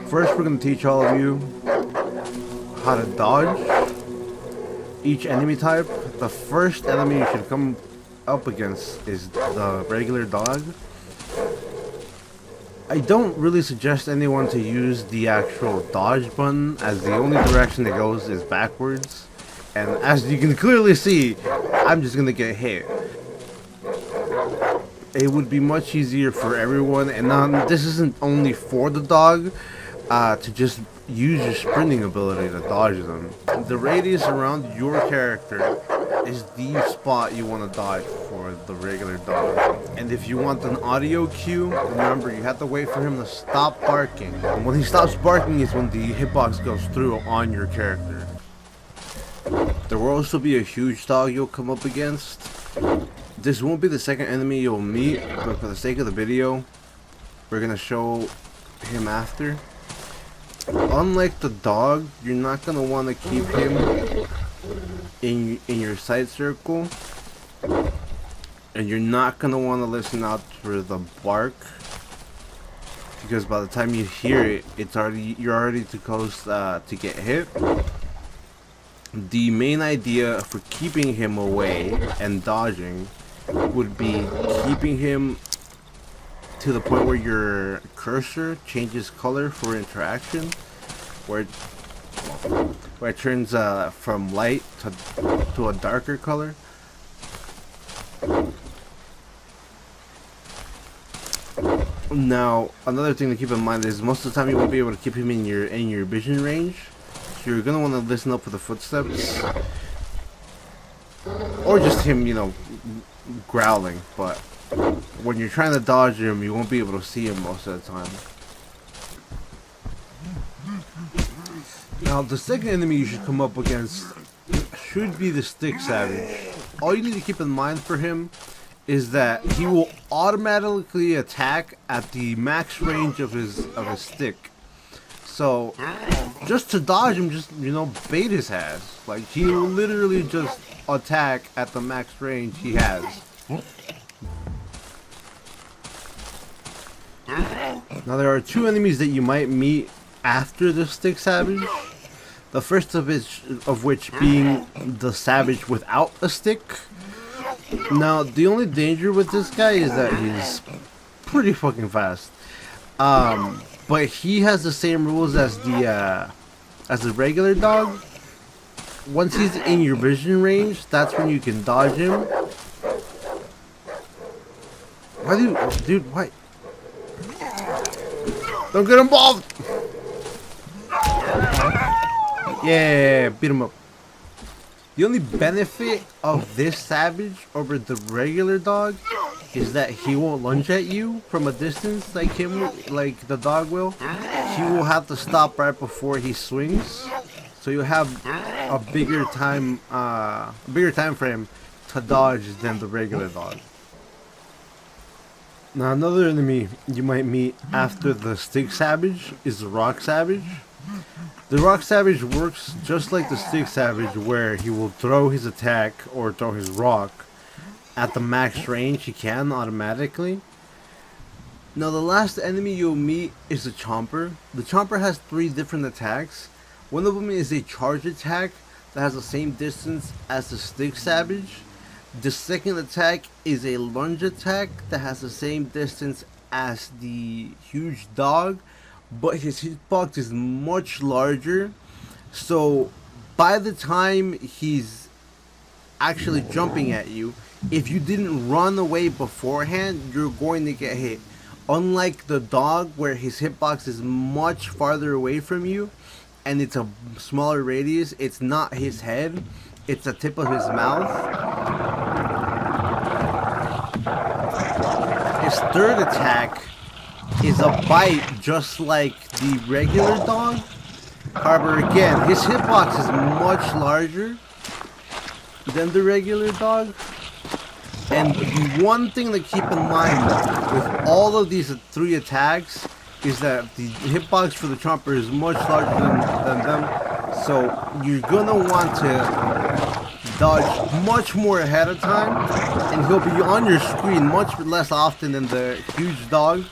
First, we're going to teach all of you how to dodge each enemy type. The first enemy you should come up against is the regular dog. I don't really suggest anyone to use the actual dodge button, as the only direction it goes is backwards. And as you can clearly see, I'm just gonna get hit. It would be much easier for everyone, and this isn't only for the dog, to just use your sprinting ability to dodge them. The radius around your character is the spot you want to dodge for the regular dog. And if you want an audio cue, remember you have to wait for him to stop barking. And when he stops barking is when the hitbox goes through on your character. There will also be a huge dog you'll come up against. This won't be the second enemy you'll meet, but for the sake of the video, we're gonna show him after. Unlike the dog, you're not gonna want to keep him in your sight circle, and you're not gonna want to listen out for the bark, because by the time you hear it, you're already too close to get hit. The main idea for keeping him away and dodging would be keeping him to the point where your cursor changes color for interaction, where it turns from light to a darker color. Now, another thing to keep in mind is most of the time you won't be able to keep him in your vision range. So you're gonna want to listen up for the footsteps, or just him, growling. But when you're trying to dodge him, you won't be able to see him most of the time. Now, the second enemy you should come up against should be the Stick Savage. All you need to keep in mind for him is that he will automatically attack at the max range of his stick. So, just to dodge him, just, bait his ass. Like, he will literally just attack at the max range he has. Now, there are two enemies that you might meet after the Stick Savage. The first of which being the Savage without a stick. Now, the only danger with this guy is that he's pretty fucking fast. But he has the same rules as the regular dog. Once he's in your vision range, that's when you can dodge him. Why dude, why? Don't get involved! Yeah, beat him up. The only benefit of this Savage over the regular dog is that he won't lunge at you from a distance like the dog will. He will have to stop right before he swings, so you have a bigger time frame to dodge than the regular dog. Now, another enemy you might meet after the Stick Savage is the Rock Savage. The Rock Savage works just like the Stick Savage, where he will throw his attack or throw his rock at the max range he can automatically. Now, the last enemy you'll meet is the Chomper. The Chomper has 3 different attacks. One of them is a charge attack that has the same distance as the Stick Savage. The second attack is a lunge attack that has the same distance as the huge dog, but his hitbox is much larger. So by the time he's actually jumping at you, if you didn't run away beforehand, you're going to get hit. Unlike the dog, where his hitbox is much farther away from you and it's a smaller radius, it's not his head, it's the tip of his mouth. His third attack is a bite, just like the regular dog. However, again, his hitbox is much larger than the regular dog. And the one thing to keep in mind with all of these 3 attacks is that the hitbox for the Chomper is much larger than them. So you're gonna want to dodge much more ahead of time, and he'll be on your screen much less often than the huge dog.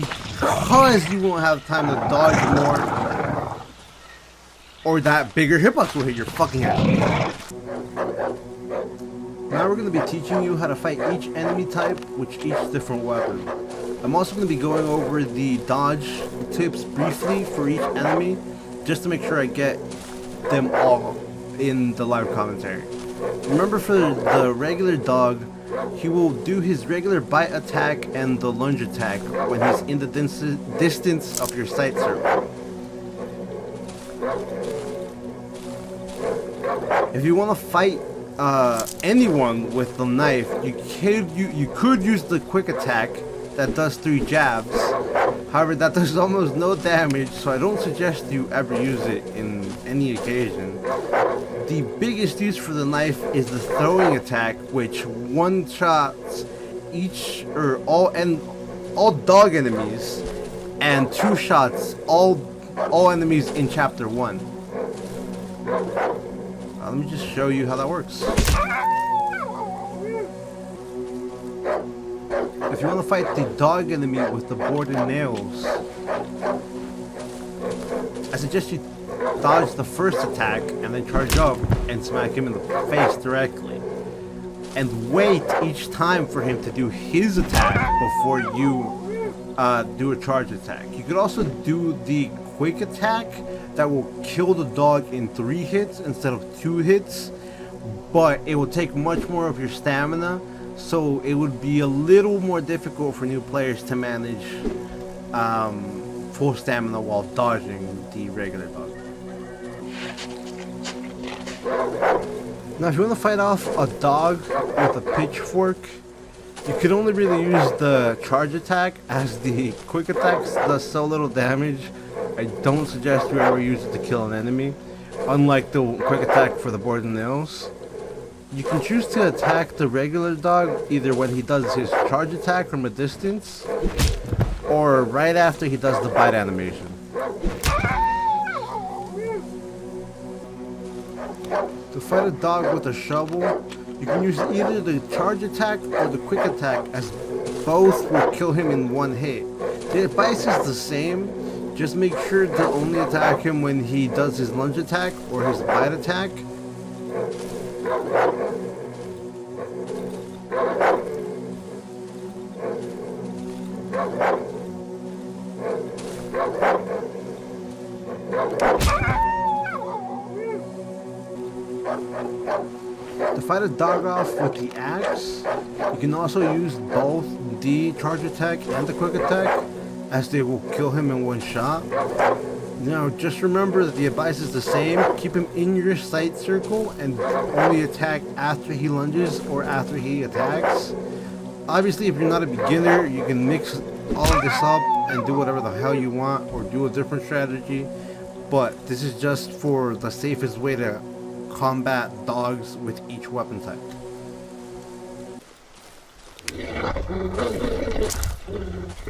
because you won't have time to dodge more, or that bigger hitbox will hit your fucking head. Now we're going to be teaching you how to fight each enemy type with each different weapon. I'm also going to be going over the dodge tips briefly for each enemy, just to make sure I get them all in the live commentary. Remember, for the regular dog, he will do his regular bite attack and the lunge attack when he's in the distance of your sight circle. If you want to fight anyone with the knife, you could use the quick attack that does 3 jabs. However, that does almost no damage, so I don't suggest you ever use it in any occasion. The biggest use for the knife is the throwing attack, which one-shots each or all dog enemies, and 2 shots all enemies in Chapter 1. Let me just show you how that works. If you want to fight the dog enemy with the board and nails, I suggest you dodge the first attack and then charge up and smack him in the face directly. And wait each time for him to do his attack before you do a charge attack. You could also do the quick attack that will kill the dog in 3 hits instead of 2 hits, but it will take much more of your stamina, so it would be a little more difficult for new players to manage full stamina while dodging the regular dog. Now if you want to fight off a dog with a pitchfork, you could only really use the charge attack, as the quick attacks does so little damage. I don't suggest you ever use it to kill an enemy, unlike the quick attack for the board and nails. You can choose to attack the regular dog either when he does his charge attack from a distance, or right after he does the bite animation. To fight a dog with a shovel, you can use either the charge attack or the quick attack, as both will kill him in 1 hit. The advice is the same, just make sure to only attack him when he does his lunge attack or his bite attack. To fight a dog off with the axe, you can also use both the charge attack and the quick attack, as they will kill him in 1 shot. Now just remember that the advice is the same. Keep him in your sight circle and only attack after he lunges or after he attacks. Obviously, if you're not a beginner, you can mix all of this up and do whatever the hell you want, or do a different strategy, but this is just for the safest way to combat dogs with each weapon type.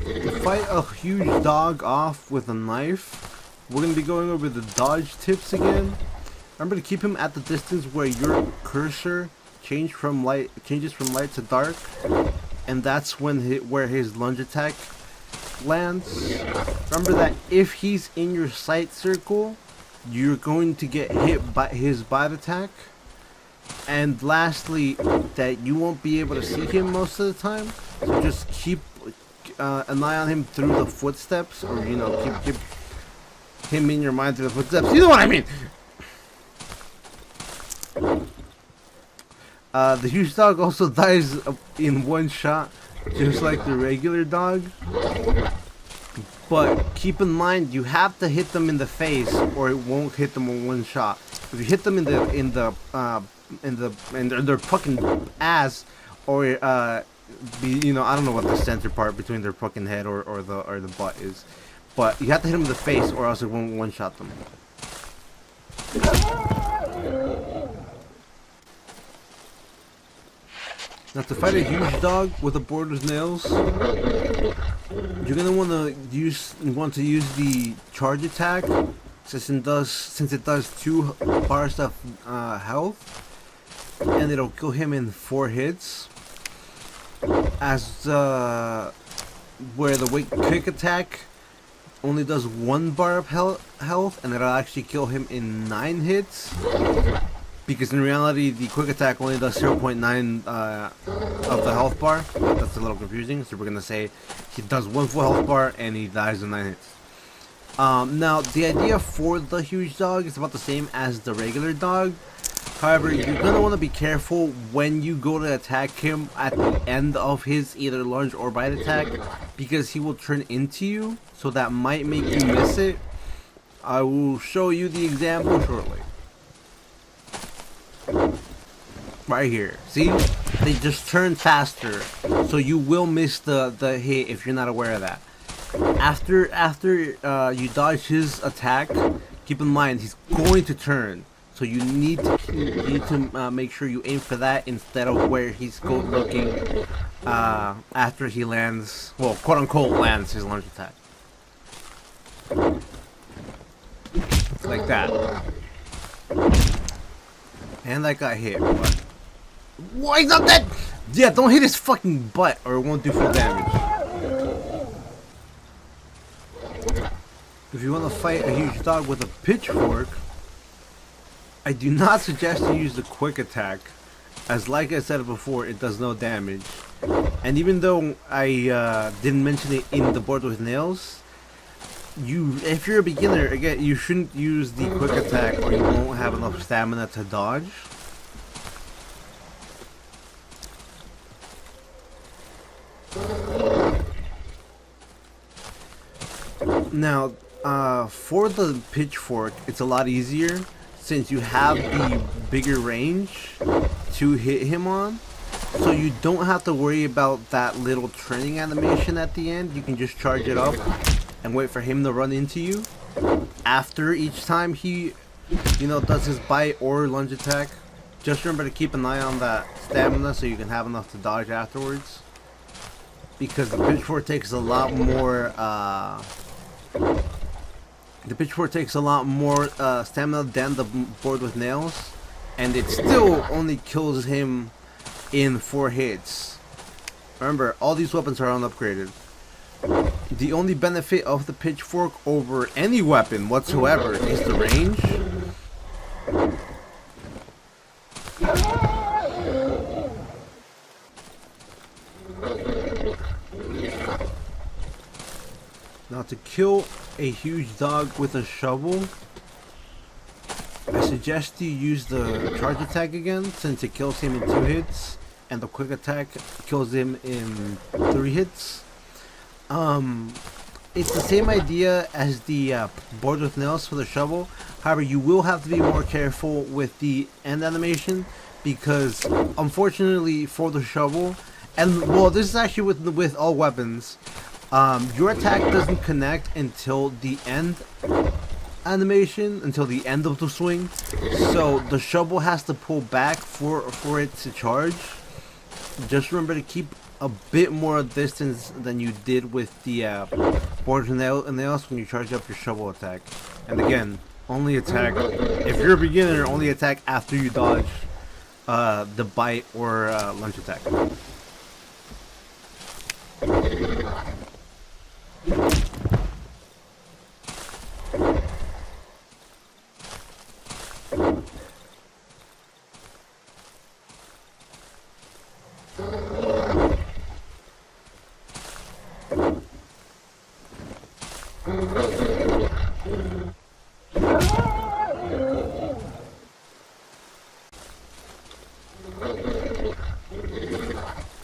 To fight a huge dog off with a knife, we're going to be going over the dodge tips again. Remember to keep him at the distance where your cursor changes from light to dark, and that's when where his lunge attack lands. Remember that if he's in your sight circle, you're going to get hit by his bite attack. And lastly, that you won't be able to see him most of the time, so just keep an eye on him through the footsteps, or keep him in your mind through the footsteps. You know what I mean? The huge dog also dies in 1 shot, just like the regular dog. But keep in mind, you have to hit them in the face, or it won't hit them in 1 shot. If you hit them in their fucking ass, or I don't know what the center part between their fucking head or the butt is, but you have to hit them in the face, or else it won't 1 shot them. Now to fight a huge dog with a board with nails, you're gonna want to use the charge attack, since it does 2 bars of health, and it'll kill him in 4 hits. As where the quick attack only does 1 bar of health, and it'll actually kill him in 9 hits. Because in reality, the quick attack only does 0.9 of the health bar. That's a little confusing, so we're gonna say he does 1 full health bar and he dies in 9 hits. Now, the idea for the huge dog is about the same as the regular dog. However, you're gonna want to be careful when you go to attack him at the end of his either lunge or bite attack, because he will turn into you, so that might make you miss it. I will show you the example shortly. Right here, see? They just turn faster, so you will miss the hit if you're not aware of that. After you dodge his attack, keep in mind he's going to turn. So you need to make sure you aim for that instead of where he's looking after he lands, well, quote unquote, lands his launch attack. Like that. And that got hit. But why he's not dead? Yeah, don't hit his fucking butt or it won't do full damage. If you want to fight a huge dog with a pitchfork, I do not suggest you use the quick attack, as like I said before, it does no damage. And even though I didn't mention it in the board with nails, if you're a beginner, again, you shouldn't use the quick attack or you won't have enough stamina to dodge. Now, for the pitchfork, it's a lot easier since you have the bigger range to hit him on, so you don't have to worry about that little turning animation at the end. You can just charge it up and wait for him to run into you after each time he, does his bite or lunge attack. Just remember to keep an eye on that stamina so you can have enough to dodge afterwards, because the pitchfork takes a lot more stamina than the board with nails, and it still only kills him in 4 hits. Remember, all these weapons are unupgraded. The only benefit of the pitchfork over any weapon whatsoever is the range. Now, to kill a huge dog with a shovel, I suggest you use the charge attack again, since it kills him in 2 hits, and the quick attack kills him in 3 hits. It's the same idea as the board with nails for the shovel. However, you will have to be more careful with the end animation, because unfortunately for the shovel, and well, this is actually with all weapons, your attack doesn't connect until the end animation, until the end of the swing. So the shovel has to pull back for it to charge. Just remember to keep a bit more distance than you did with the board and nails when you charge up your shovel attack. And again, only attack, if you're a beginner, only attack after you dodge the bite or lunge attack.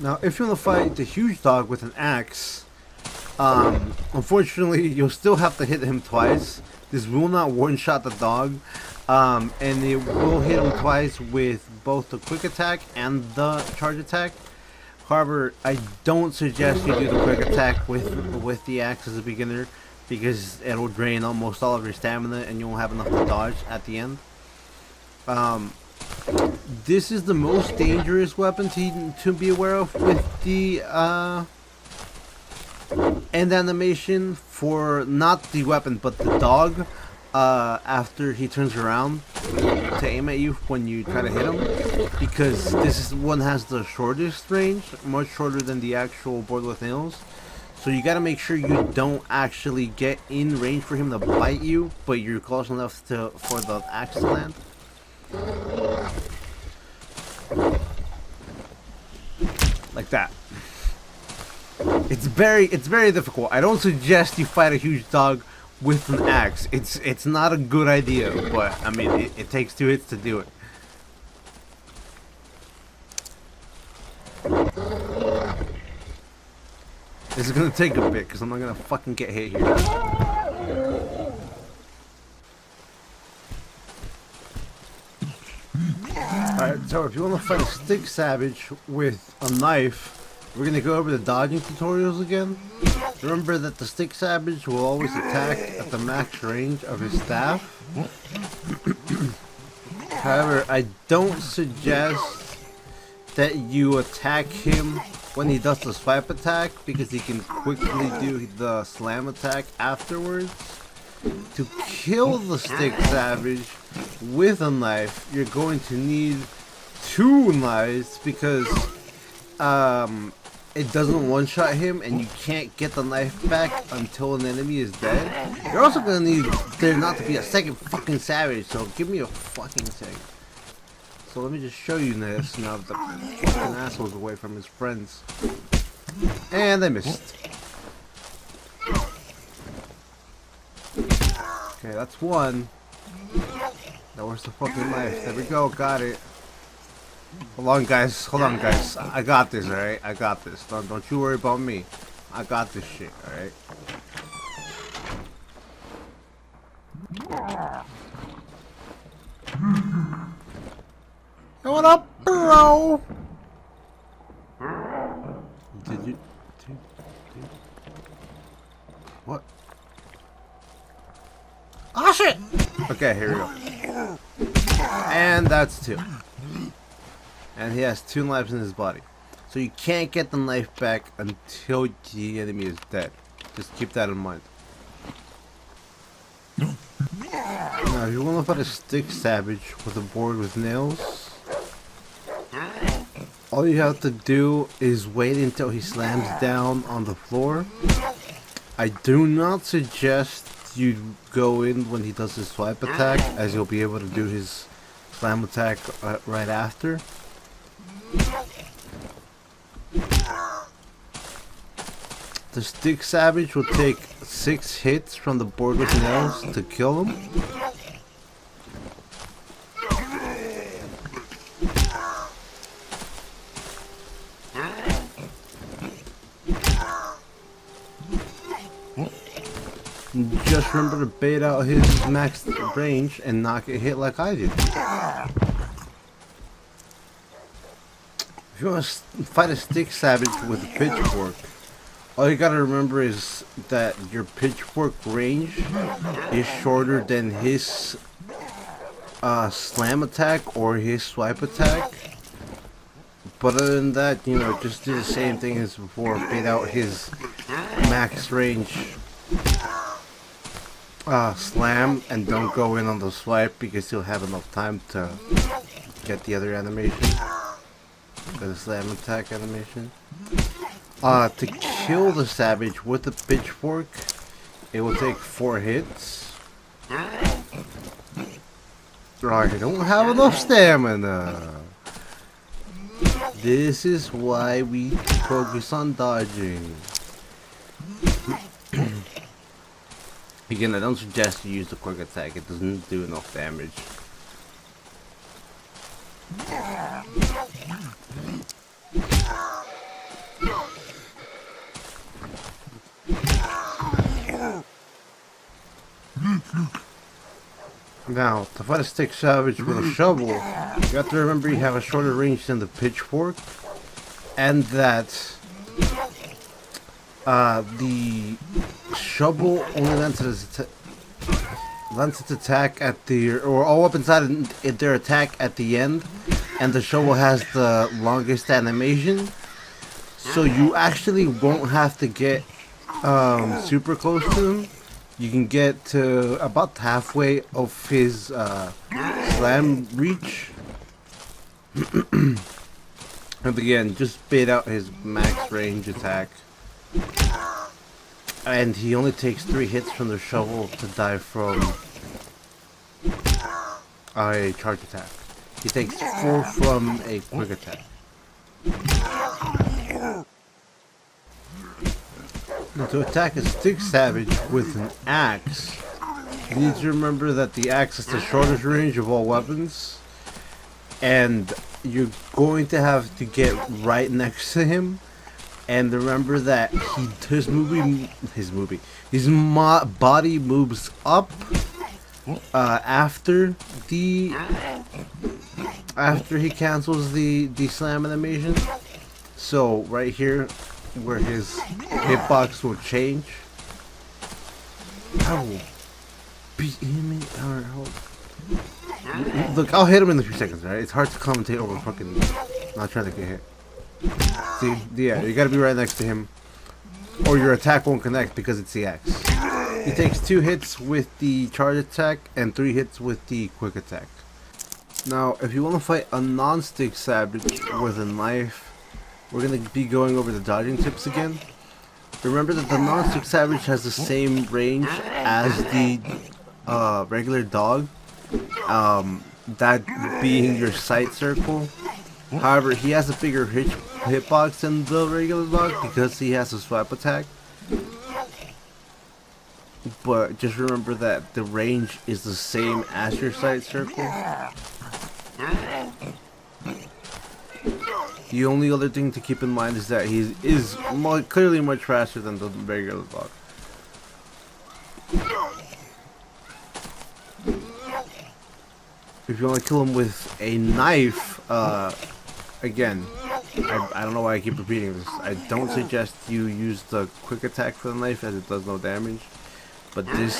Now, if you want to fight the huge dog with an axe, unfortunately, you'll still have to hit him twice. This will not one-shot the dog, and it will hit him twice with both the quick attack and the charge attack. However, I don't suggest you do the quick attack with the axe as a beginner, because it'll drain almost all of your stamina and you won't have enough to dodge at the end. This is the most dangerous weapon to be aware of with the end animation for not the weapon but the dog after he turns around to aim at you when you try to hit him, because this one has the shortest range, much shorter than the actual board with nails. So you gotta make sure you don't actually get in range for him to bite you, but you're close enough for the axe to land. Like that. It's very difficult. I don't suggest you fight a huge dog with an axe. It's not a good idea, but I mean it takes 2 hits to do it. This is gonna take a bit because I'm not gonna fucking get hit here. Alright, so if you want to fight a stick savage with a knife, we're gonna go over the dodging tutorials again. Remember that the stick savage will always attack at the max range of his staff. However, I don't suggest that you attack him when he does the swipe attack, because he can quickly do the slam attack afterwards. To kill the stick savage with a knife, you're going to need 2 knives, because it doesn't one-shot him, and you can't get the knife back until an enemy is dead. You're also gonna need there not to be a second fucking savage, so give me a fucking second. So let me just show you this now that the fucking asshole's away from his friends. And I missed. Okay, that's 1. Now where's the fucking knife? There we go, got it. Hold on guys, I got this, alright? I got this. Don't you worry about me. I got this shit, alright? Hey, what up, bro? Did you... What? Oh shit! Okay, here we go. And that's 2. And he has 2 knives in his body. So you can't get the knife back until the enemy is dead. Just keep that in mind. Now, if you want to fight a stick savage with a board with nails, all you have to do is wait until he slams down on the floor. I do not suggest you go in when he does his swipe attack, as you'll be able to do his slam attack right after. The stick savage will take 6 hits from the board with nails to kill him. Just remember to bait out his max range and not get hit like I did. If you want to fight a stick savage with a pitchfork, all you gotta remember is that your pitchfork range is shorter than his slam attack or his swipe attack. But other than that, you know, just do the same thing as before. Bait out his max range slam, and don't go in on the swipe because he'll have enough time to get the other animation. The slam attack animation. To kill the savage with the pitchfork, it will take 4 hits. Right, I don't have enough stamina. This is why we focus on dodging. Again, I don't suggest you use the quick attack. It doesn't do enough damage. Now, to fight a stick savage with a shovel, you have to remember you have a shorter range than the pitchfork, and that the shovel only lands its attack at the, or all weapons inside their attack at the end, and the shovel has the longest animation, so you actually won't have to get super close to him. You can get to about halfway of his slam reach. And again, just bait out his max range attack. And he only takes 3 hits from the shovel to die from a charge attack. He takes 4 from a quick attack. Now, to attack a stick savage with an axe, you need to remember that the axe is the shortest range of all weapons, and you're going to have to get right next to him. And remember that his body moves up after he cancels the slam animation. So right here, where his hitbox will change, I will beat him. Look, I'll hit him in a few seconds. Right? It's hard to commentate over fucking not trying to get hit. See, yeah, you gotta be right next to him, or your attack won't connect because it's the axe. He takes 2 hits with the charge attack and 3 hits with the quick attack. Now, if you want to fight a non-stick savage with a knife, we're gonna be going over the dodging tips again. Remember that the non-stick savage has the same range as the regular dog, that being your sight circle. However, he has a bigger hitbox than the regular dog because he has a swipe attack. But just remember that the range is the same as your sight circle. The only other thing to keep in mind is that he is clearly much faster than the regular dog. If you want to kill him with a knife, again, I don't know why I keep repeating this. I don't suggest you use the quick attack for the knife as it does no damage. But this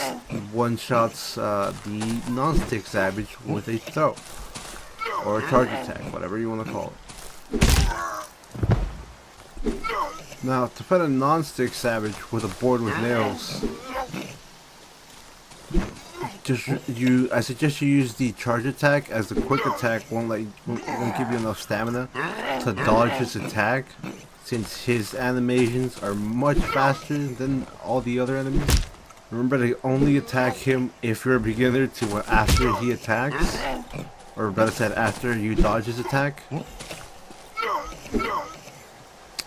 one-shots the non-stick savage with a throw. Or a charge attack, whatever you want to call it. Now, to fight a non-stick savage with a board with nails, I suggest you use the charge attack, as the quick attack won't give you enough stamina to dodge his attack, since his animations are much faster than all the other enemies. Remember to only attack him if you're a beginner to after he attacks, or better said, after you dodge his attack.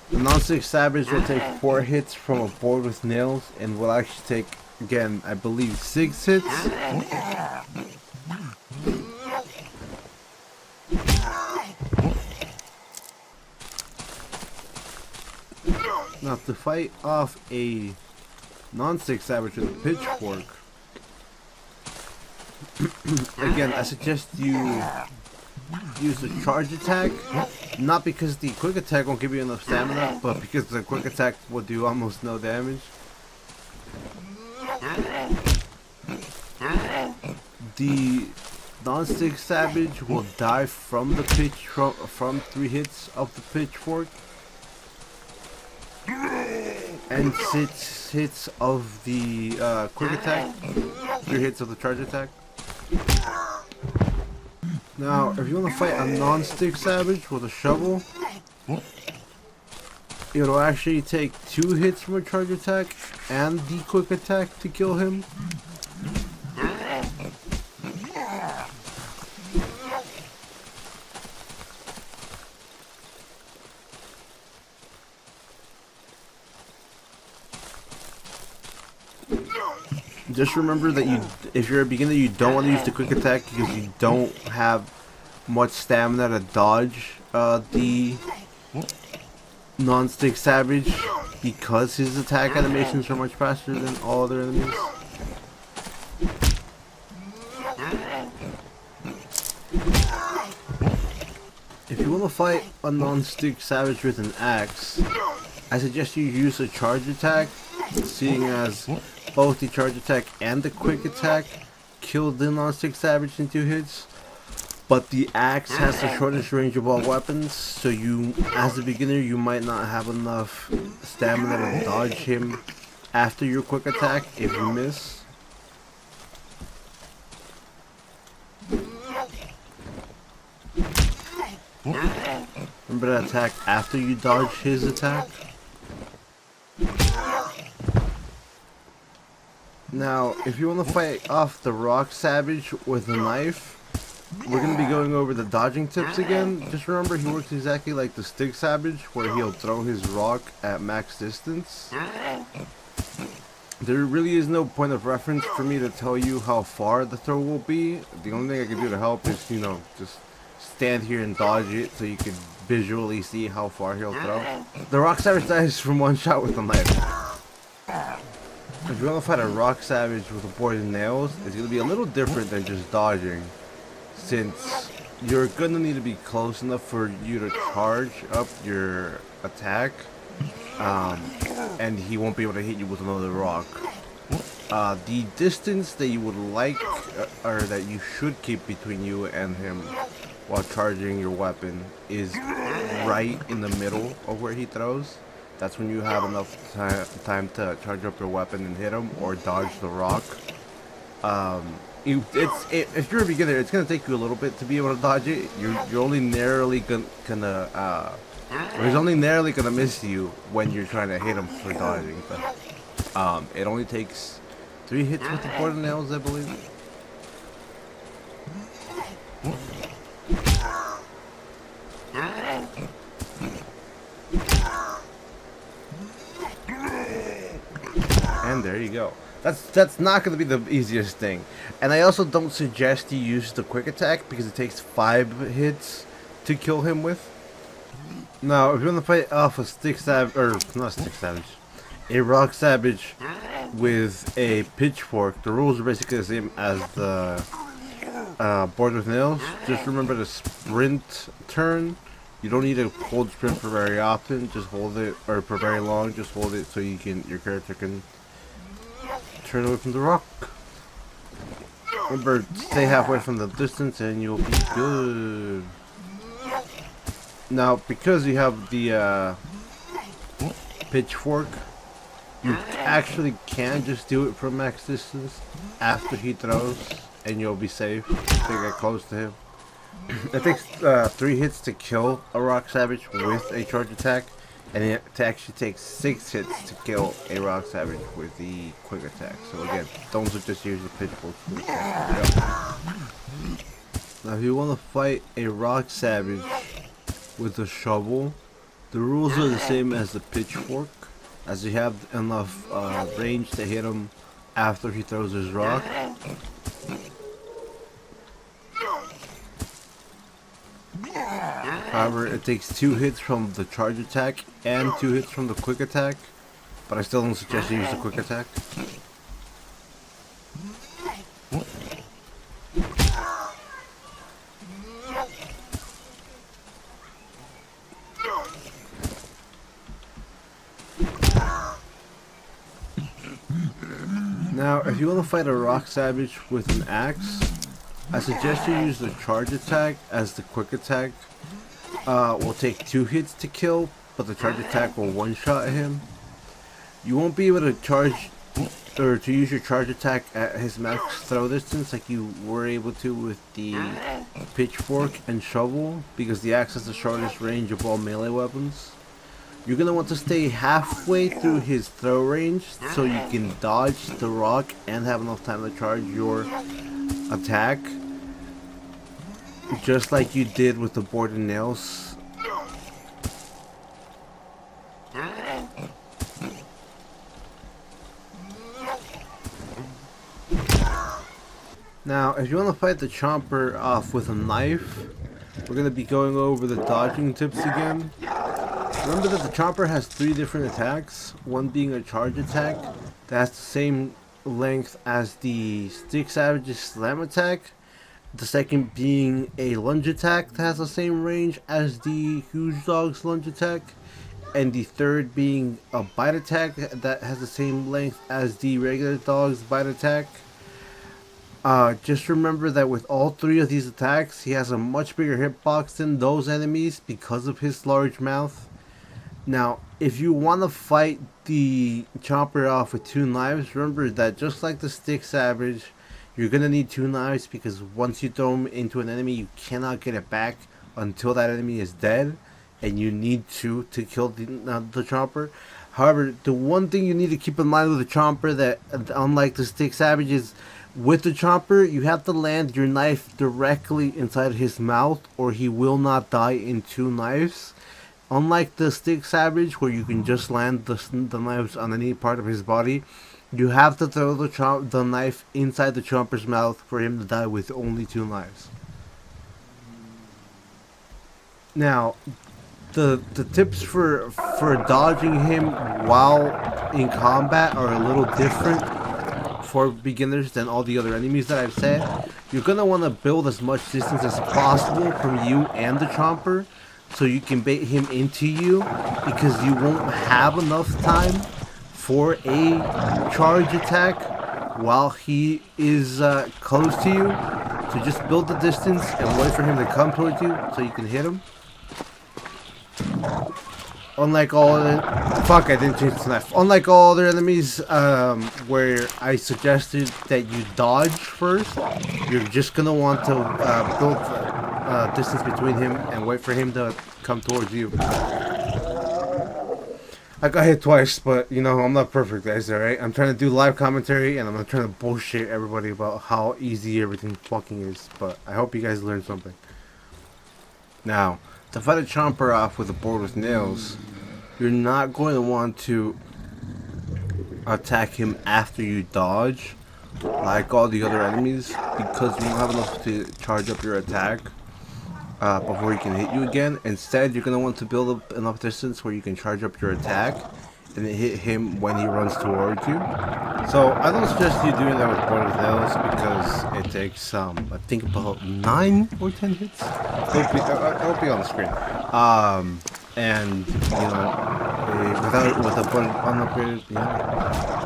The non-stick savage will take 4 hits from a board with nails and will actually take, again, I believe 6 hits. Now, to fight off a non-stick savage with a pitchfork, again, I suggest you use the charge attack, not because the quick attack won't give you enough stamina, but because the quick attack will do almost no damage. The non-stick savage will die from the from 3 hits of the pitchfork and 6 hits of the quick attack, 3 hits of the charge attack. Now, if you want to fight a non-stick savage with a shovel, it'll actually take 2 hits from a charge attack and the quick attack to kill him. Just remember that if you're a beginner, you don't want to use the quick attack because you don't have much stamina to dodge the non-stick savage, because his attack animations are much faster than all other enemies. If you want to fight a non-stick savage with an axe, I suggest you use a charge attack, seeing as both the charge attack and the quick attack kill the non-stick savage in 2 hits. But the axe has the shortest range of all weapons, so you, as a beginner, you might not have enough stamina to dodge him after your quick attack if you miss. Remember to attack after you dodge his attack. Now, if you want to fight off the Rock Savage with a knife, we're going to be going over the dodging tips again. Just remember, he works exactly like the Stick Savage, where he'll throw his rock at max distance. There really is no point of reference for me to tell you how far the throw will be. The only thing I can do to help is, you know, just stand here and dodge it so you can visually see how far he'll throw. The Rock Savage dies from one shot with a knife. If you want to fight a Rock Savage with a board and nails, it's going to be a little different than just dodging, since you're going to need to be close enough for you to charge up your attack, and he won't be able to hit you with another rock. The distance that you would like, or that you should keep between you and him while charging your weapon, is right in the middle of where he throws. That's when you have enough time to charge up your weapon and hit him, or dodge the rock. If you're a beginner, it's gonna take you a little bit to be able to dodge it. You're only narrowly gonna he's only narrowly gonna miss you when you're trying to hit him for dodging. But it only takes 3 hits with the board and nails, I believe. And there you go. That's not going to be the easiest thing. And I also don't suggest you use the quick attack because it takes 5 hits to kill him with. Now, if you want to fight off a Stick Savage, or not Stick Savage, a Rock Savage with a Pitchfork, the rules are basically the same as the board with nails. Just remember the sprint turn. You don't need to hold sprint for very often. Just hold it, or for very long. Just hold it so your character can turn away from the rock. Remember, stay halfway from the distance and you'll be good. Now, because you have the Pitchfork, you actually can just do it from max distance after he throws, and you'll be safe to get close to him. It takes 3 hits to kill a Rock Savage with a charge attack, and it actually takes 6 hits to kill a Rock Savage with the quick attack. So again, don't just use the Pitchfork for the attack. Now, if you want to fight a Rock Savage with a shovel, the rules are the same as the Pitchfork, as you have enough range to hit him after he throws his rock. However, it takes 2 hits from the charge attack and 2 hits from the quick attack, but I still don't suggest you use the quick attack. Now, if you want to fight a Rock Savage with an axe, I suggest you use the charge attack, as the quick attack will take 2 hits to kill, but the charge attack will one-shot him. You won't be able to charge, or to use your charge attack at his max throw distance like you were able to with the Pitchfork and shovel, because the axe has the shortest range of all melee weapons. You're going to want to stay halfway through his throw range so you can dodge the rock and have enough time to charge your attack, just like you did with the board and nails. Now, if you want to fight the Chomper off with a knife, we're going to be going over the dodging tips again. Remember that the Chomper has 3 different attacks, one being a charge attack that has the same length as the Stick Savage's slam attack, the second being a lunge attack that has the same range as the Huge Dog's lunge attack, and the third being a bite attack that has the same length as the regular dog's bite attack. Just remember that with all 3 of these attacks, he has a much bigger hitbox than those enemies because of his large mouth. Now, if you want to fight the Chomper off with 2 knives, remember that just like the Stick Savage, you're going to need 2 knives, because once you throw him into an enemy, you cannot get it back until that enemy is dead, and you need 2 to kill the Chomper. However, the one thing you need to keep in mind with the Chomper that, unlike the Stick Savage, is with the Chomper, you have to land your knife directly inside his mouth or he will not die in two knives. Unlike the Stick Savage, where you can just land the knives on any part of his body, you have to throw the knife inside the Chomper's mouth for him to die with only two knives. Now, the tips for dodging him while in combat are a little different for beginners than all the other enemies that I've said. You're going to want to build as much distance as possible from you and the Chomper, so you can bait him into you, because you won't have enough time for a charge attack while he is close to you. So just build the distance and wait for him to come towards you so you can hit him. Unlike all other... Fuck, I didn't change the knife. Unlike all other enemies where I suggested that you dodge first, you're just going to want to build distance between him and wait for him to come towards you. I got hit twice, but you know, I'm not perfect, guys, alright? I'm trying to do live commentary and I'm not trying to bullshit everybody about how easy everything fucking is, but I hope you guys learned something. Now, to fight a Chomper off with a board with nails, you're not going to want to attack him after you dodge like all the other enemies, because you don't have enough to charge up your attack before he can hit you again. Instead, you're going to want to build up enough distance where you can charge up your attack and then hit him when he runs towards you. So I don't suggest you doing that with board with nails, because it takes I think about 9 or 10 hits. It'll be on the screen. And you know, with a board unupgraded, yeah.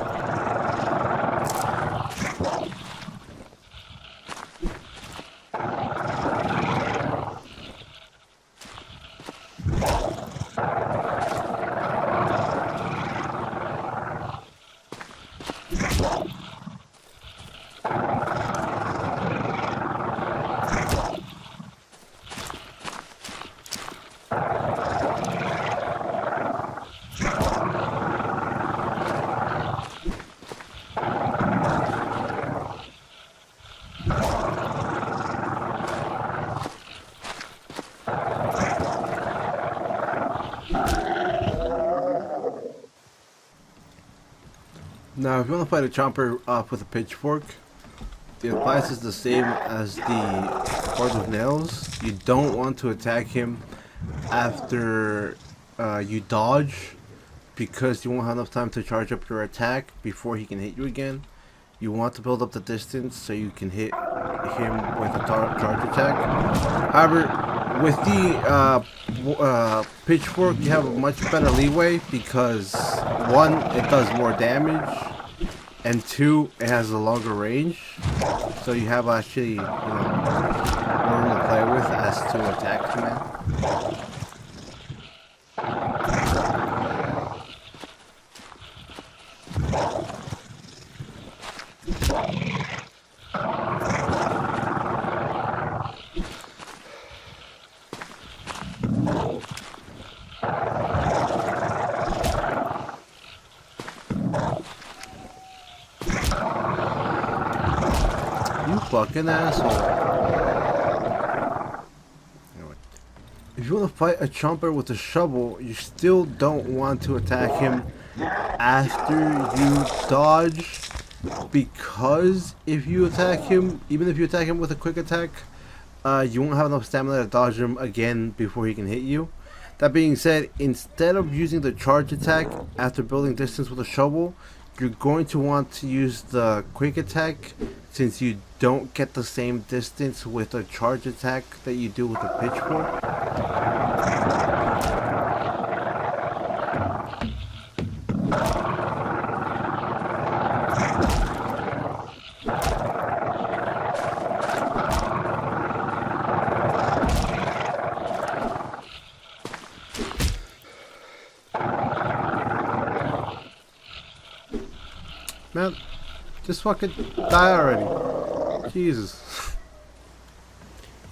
Now, if you want to fight a Chomper off with a Pitchfork, the advice is the same as the board with nails. You don't want to attack him after you dodge, because you won't have enough time to charge up your attack before he can hit you again. You want to build up the distance so you can hit him with a charge attack. However, with the Pitchfork, you have a much better leeway, because 1, it does more damage, and 2, it has a longer range, so you have actually, you know, more to play with as to attack command. You fucking asshole. Anyway. If you want to fight a Chomper with a shovel, you still don't want to attack him after you dodge, because if you attack him, even if you attack him with a quick attack, you won't have enough stamina to dodge him again before he can hit you. That being said, instead of using the charge attack after building distance with a shovel, you're going to want to use the quick attack, since you don't get the same distance with a charge attack that you do with a Pitchfork. Man, just fucking die already. Jesus.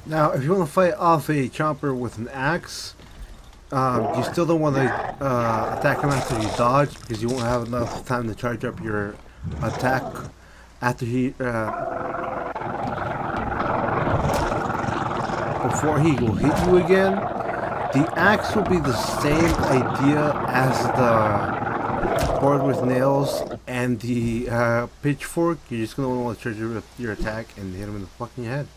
Now, if you want to fight off a Chomper with an axe, You still don't want to attack him after you dodge because you won't have enough time to charge up your attack after he before he will hit you again. The axe will be the same idea as the board with nails and the pitchfork. You're just gonna want to charge your attack and hit him in the fucking head.